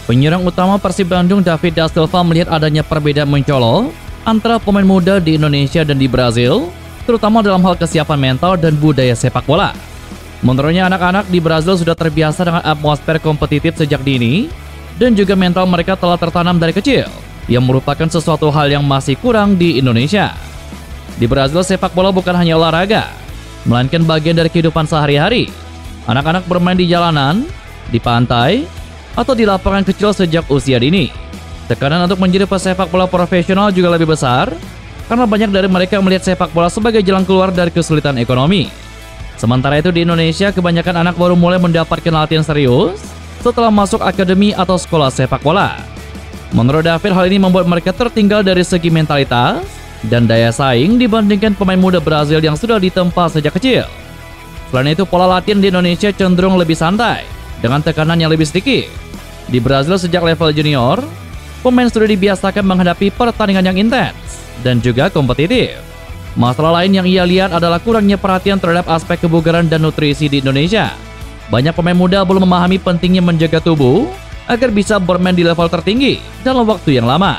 Penyerang utama Persib Bandung David Da Silva melihat adanya perbedaan mencolok antara pemain muda di Indonesia dan di Brazil, terutama dalam hal kesiapan mental dan budaya sepak bola. Menurutnya anak-anak di Brazil sudah terbiasa dengan atmosfer kompetitif sejak dini dan juga mental mereka telah tertanam dari kecil, yang merupakan sesuatu hal yang masih kurang di Indonesia. Di Brazil sepak bola bukan hanya olahraga, melainkan bagian dari kehidupan sehari-hari. Anak-anak bermain di jalanan, di pantai, atau di lapangan kecil sejak usia dini. Tekanan untuk menjadi pesepak bola profesional juga lebih besar, karena banyak dari mereka melihat sepak bola sebagai jalan keluar dari kesulitan ekonomi. Sementara itu di Indonesia, kebanyakan anak baru mulai mendapatkan latihan serius setelah masuk akademi atau sekolah sepak bola. Menurut David, hal ini membuat mereka tertinggal dari segi mentalitas dan daya saing dibandingkan pemain muda Brazil yang sudah ditempa sejak kecil. Selain itu, pola latihan di Indonesia cenderung lebih santai, dengan tekanan yang lebih sedikit. Di Brazil sejak level junior, pemain sudah dibiasakan menghadapi pertandingan yang intens dan juga kompetitif. Masalah lain yang ia lihat adalah kurangnya perhatian terhadap aspek kebugaran dan nutrisi di Indonesia. Banyak pemain muda belum memahami pentingnya menjaga tubuh agar bisa bermain di level tertinggi dalam waktu yang lama.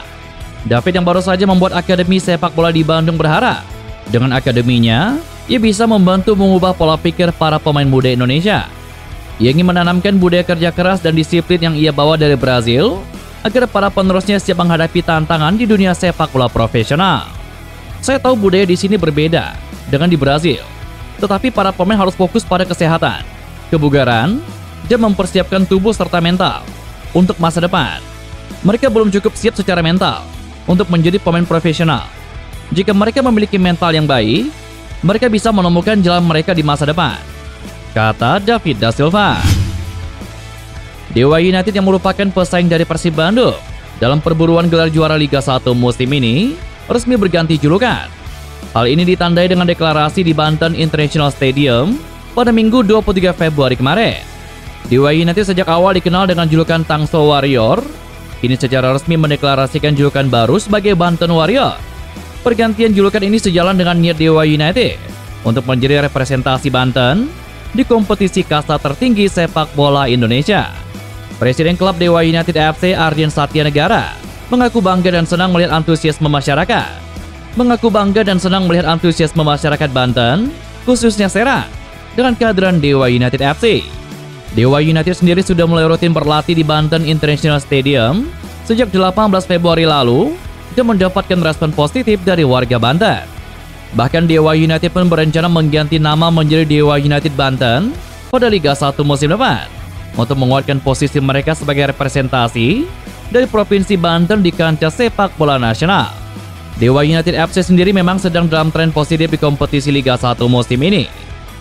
David yang baru saja membuat akademi sepak bola di Bandung berharap, dengan akademinya, ia bisa membantu mengubah pola pikir para pemain muda Indonesia. Ia ingin menanamkan budaya kerja keras dan disiplin yang ia bawa dari Brazil agar para penerusnya siap menghadapi tantangan di dunia sepak bola profesional. Saya tahu budaya di sini berbeda dengan di Brazil, tetapi para pemain harus fokus pada kesehatan, kebugaran, dan mempersiapkan tubuh serta mental untuk masa depan. Mereka belum cukup siap secara mental untuk menjadi pemain profesional. Jika mereka memiliki mental yang baik, mereka bisa menemukan jalan mereka di masa depan, kata David Da Silva. Dewa United yang merupakan pesaing dari Persib Bandung dalam perburuan gelar juara Liga 1 musim ini resmi berganti julukan. Hal ini ditandai dengan deklarasi di Banten International Stadium pada Minggu 23 Februari kemarin. Dewa United sejak awal dikenal dengan julukan Tangsel Warrior, kini secara resmi mendeklarasikan julukan baru sebagai Banten Warrior. Pergantian julukan ini sejalan dengan niat Dewa United untuk menjadi representasi Banten di kompetisi kasta tertinggi sepak bola Indonesia. Presiden klub Dewa United FC Ardian Satya Negara mengaku bangga dan senang melihat antusiasme masyarakat Banten, khususnya Serang, dengan kehadiran Dewa United FC. Dewa United sendiri sudah mulai rutin berlatih di Banten International Stadium sejak 18 Februari lalu dan mendapatkan respon positif dari warga Banten. Bahkan Dewa United pun berencana mengganti nama menjadi Dewa United Banten pada Liga 1 musim depan untuk menguatkan posisi mereka sebagai representasi dari Provinsi Banten di kancah sepak bola nasional. Dewa United FC sendiri memang sedang dalam tren positif di kompetisi Liga 1 musim ini.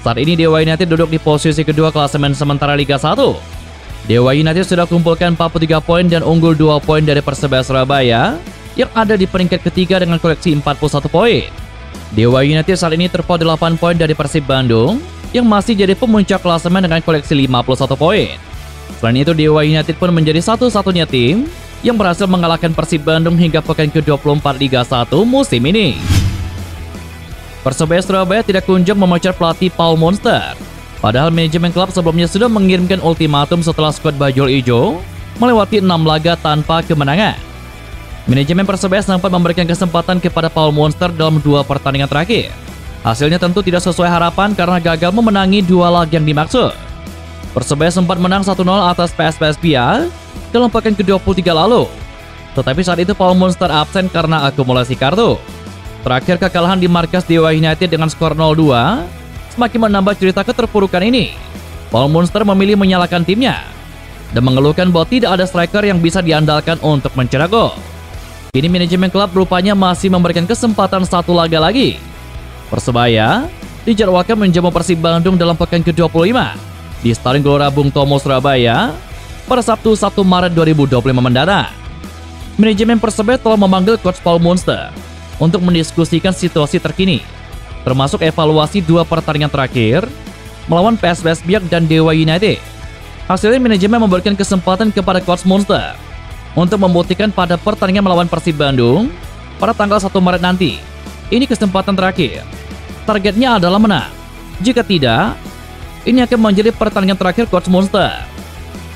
Saat ini Dewa United duduk di posisi kedua klasemen sementara Liga 1. Dewa United sudah kumpulkan 43 poin dan unggul 2 poin dari Persebaya Surabaya yang ada di peringkat ketiga dengan koleksi 41 poin. Dewa United saat ini terpaut 8 poin dari Persib Bandung yang masih jadi pemuncak klasemen dengan koleksi 51 poin. Selain itu, Dewa United pun menjadi satu-satunya tim yang berhasil mengalahkan Persib Bandung hingga pekan ke-24 Liga 1 musim ini. Persebaya Surabaya tidak kunjung memecat pelatih Paul Monster. Padahal manajemen klub sebelumnya sudah mengirimkan ultimatum setelah skuad Bajul Ijo melewati 6 laga tanpa kemenangan. Manajemen Persebaya sempat memberikan kesempatan kepada Paul Monster dalam 2 pertandingan terakhir. Hasilnya tentu tidak sesuai harapan karena gagal memenangi 2 laga yang dimaksud. Persebaya sempat menang 1-0 atas PSPS Biak dalam pekan ke-23 lalu. Tetapi saat itu Paul Monster absen karena akumulasi kartu. Terakhir kekalahan di markas Dewa United dengan skor 0-2 semakin menambah cerita keterpurukan ini. Paul Monster memilih menyalahkan timnya dan mengeluhkan bahwa tidak ada striker yang bisa diandalkan untuk mencetak gol. Kini manajemen klub rupanya masih memberikan kesempatan 1 laga lagi. Persebaya dijadwalkan menjamu Persib Bandung dalam pekan ke-25 di Stadion Gelora Bung Tomo Surabaya pada Sabtu 1 Maret 2025 mendatang. Manajemen Persebaya telah memanggil coach Paul Monster untuk mendiskusikan situasi terkini, termasuk evaluasi 2 pertandingan terakhir melawan PSPS Biak dan Dewa United. Hasilnya manajemen memberikan kesempatan kepada coach Monster untuk membuktikan pada pertandingan melawan Persib Bandung pada tanggal 1 Maret nanti. Ini kesempatan terakhir. Targetnya adalah menang. Jika tidak, ini akan menjadi pertandingan terakhir coach Monster.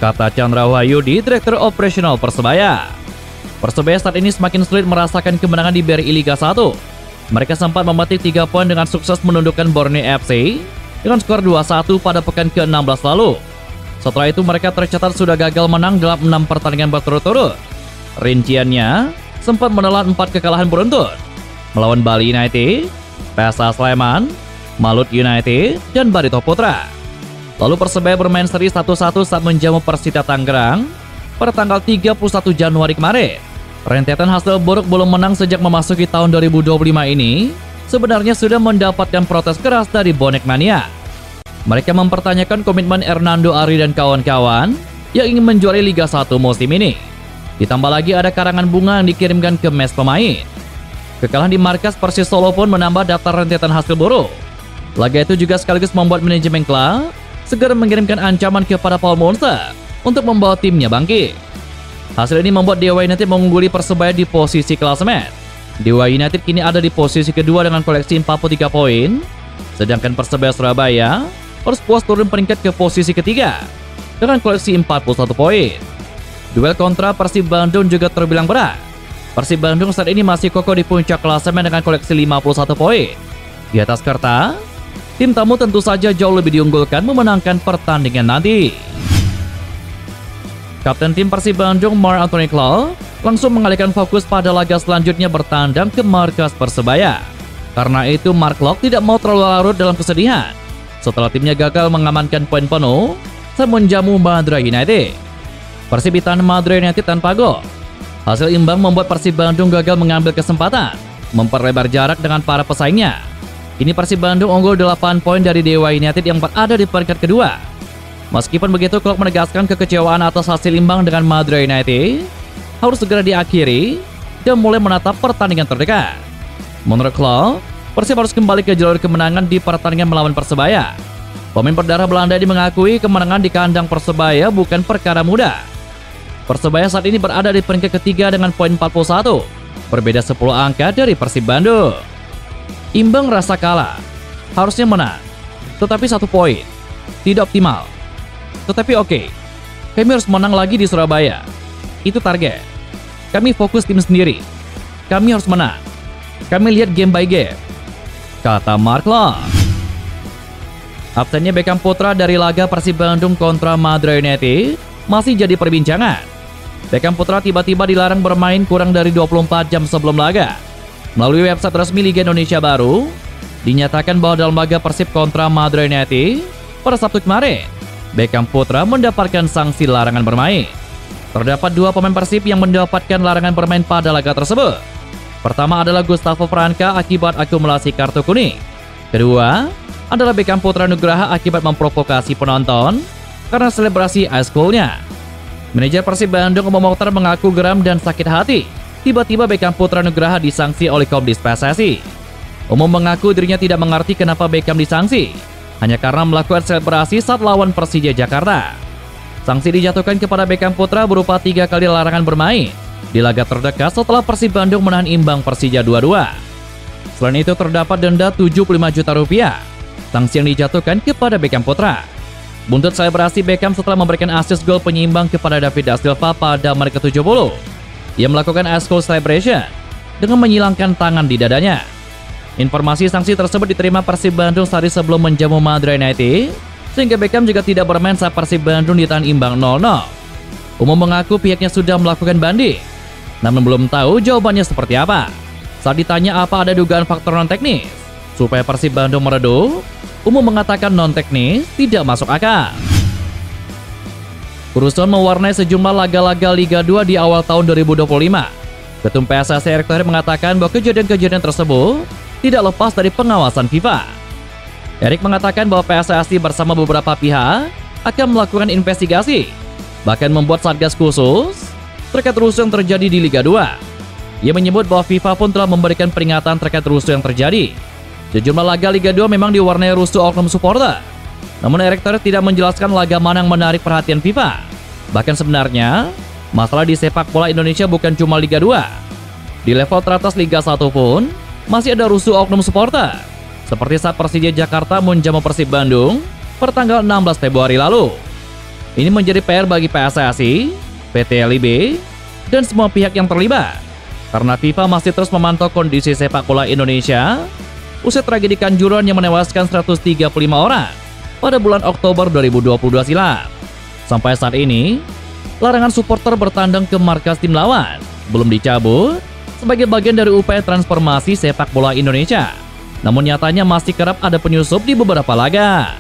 kata Chandra Wahyudi, Direktur Operasional Persebaya. Persebaya saat ini semakin sulit merasakan kemenangan di BRI Liga 1. Mereka sempat memetik 3 poin dengan sukses menundukkan Borneo FC dengan skor 2-1 pada pekan ke-16 lalu. Setelah itu mereka tercatat sudah gagal menang dalam 6 pertandingan berturut-turut. Rinciannya sempat menelan 4 kekalahan beruntun melawan Bali United, PSS Sleman, Malut United, dan Barito Putra. Lalu Persebaya bermain seri 1-1 saat menjamu Persita Tangerang pada tanggal 31 Januari kemarin. Rentetan hasil buruk belum menang sejak memasuki tahun 2025 ini sebenarnya sudah mendapatkan protes keras dari bonek mania. Mereka mempertanyakan komitmen Hernando Ari dan kawan-kawan yang ingin menjuarai Liga 1 musim ini. Ditambah lagi ada karangan bunga yang dikirimkan ke mes pemain. Kekalahan di markas Persis Solo pun menambah daftar rentetan hasil buruk. Laga itu juga sekaligus membuat manajemen klub segera mengirimkan ancaman kepada Paul Monster untuk membawa timnya bangkit. Hasil ini membuat Dewa United mengungguli Persebaya di posisi klasemen. Dewa United kini ada di posisi kedua dengan koleksi 43 poin, sedangkan Persebaya Surabaya harus puas turun peringkat ke posisi ketiga dengan koleksi 41 poin. Duel kontra Persib Bandung juga terbilang berat. Persib Bandung saat ini masih kokoh di puncak klasemen dengan koleksi 51 poin. Di atas kertas, tim tamu tentu saja jauh lebih diunggulkan memenangkan pertandingan nanti. Kapten tim Persib Bandung, Marc Anthony Claude, langsung mengalihkan fokus pada laga selanjutnya bertandang ke markas Persebaya. Karena itu, Marc Claude tidak mau terlalu larut dalam kesedihan setelah timnya gagal mengamankan poin penuh saat menjamu Madura United. Persib ditahan Madura United tanpa gol. Hasil imbang membuat Persib Bandung gagal mengambil kesempatan memperlebar jarak dengan para pesaingnya. Kini Persib Bandung unggul 8 poin dari Dewa United yang berada di peringkat kedua. Meskipun begitu, klub menegaskan kekecewaan atas hasil imbang dengan Madura United harus segera diakhiri dan mulai menatap pertandingan terdekat. Menurut klub, Persib harus kembali ke jalur kemenangan di pertandingan melawan Persebaya. Pemain berdarah Belanda ini mengakui kemenangan di kandang Persebaya bukan perkara mudah. Persebaya saat ini berada di peringkat ketiga dengan poin 41, berbeda 10 angka dari Persib Bandung. Imbang rasa kalah, harusnya menang, tetapi 1 poin, tidak optimal. Tetapi oke, kami harus menang lagi di Surabaya. Itu target. Kami fokus tim sendiri. Kami harus menang. Kami lihat game by game, kata Marc Claude. Absennya Beckham Putra dari laga Persib Bandung kontra Madura United masih jadi perbincangan. Beckham Putra tiba-tiba dilarang bermain kurang dari 24 jam sebelum laga. Melalui website resmi Liga Indonesia baru, dinyatakan bahwa dalam laga Persib kontra Madura United pada Sabtu kemarin, Beckham Putra mendapatkan sanksi larangan bermain. Terdapat 2 pemain Persib yang mendapatkan larangan bermain pada laga tersebut. Pertama adalah Gustavo Franca akibat akumulasi kartu kuning. Kedua adalah Beckham Putra Nugraha akibat memprovokasi penonton karena selebrasi high school-nya. Manajer Persib Bandung Umum Mokhtar mengaku geram dan sakit hati. Tiba-tiba Beckham Putra Nugraha disangsi oleh Komdis PSSI. Umum mengaku dirinya tidak mengerti kenapa Beckham disangsi, hanya karena melakukan selebrasi saat lawan Persija Jakarta. Sanksi dijatuhkan kepada Beckham Putra berupa 3 kali larangan bermain di laga terdekat setelah Persib Bandung menahan imbang Persija 2-2. Selain itu terdapat denda 75 juta rupiah, sanksi yang dijatuhkan kepada Beckham Putra. Buntut selebrasi Beckham setelah memberikan assist gol penyeimbang kepada David da Silva pada menit ke-70. Ia melakukan ice cold celebration dengan menyilangkan tangan di dadanya. Informasi sanksi tersebut diterima Persib Bandung sehari sebelum menjamu Madura United, sehingga Beckham juga tidak bermain saat Persib Bandung ditahan imbang 0-0. Umum mengaku pihaknya sudah melakukan banding, namun belum tahu jawabannya seperti apa. Saat ditanya apa ada dugaan faktor non-teknis supaya Persib Bandung meredup, Umum mengatakan non-teknis tidak masuk akal. Kerusuhan mewarnai sejumlah laga-laga Liga 2 di awal tahun 2025. Ketum PSSI Erick Thohir mengatakan bahwa kejadian-kejadian tersebut tidak lepas dari pengawasan FIFA. Erick mengatakan bahwa PSSI bersama beberapa pihak akan melakukan investigasi, bahkan membuat satgas khusus terkait rusuh yang terjadi di Liga 2. Ia menyebut bahwa FIFA pun telah memberikan peringatan terkait rusuh yang terjadi. Sejumlah laga Liga 2 memang diwarnai rusuh oknum supporter. Namun Erick Thohir tidak menjelaskan laga mana yang menarik perhatian FIFA. Bahkan sebenarnya, masalah di sepak bola Indonesia bukan cuma Liga 2. Di level teratas Liga 1 pun, masih ada rusuh oknum supporter. Seperti saat Persija Jakarta menjamu Persib Bandung pada tanggal 16 Februari lalu. Ini menjadi PR bagi PSSI, PT LIB, dan semua pihak yang terlibat. Karena FIFA masih terus memantau kondisi sepak bola Indonesia usai tragedi Kanjuruhan yang menewaskan 135 orang pada bulan Oktober 2022 silam. Sampai saat ini, larangan supporter bertandang ke markas tim lawan belum dicabut sebagai bagian dari upaya transformasi sepak bola Indonesia. Namun nyatanya masih kerap ada penyusup di beberapa laga.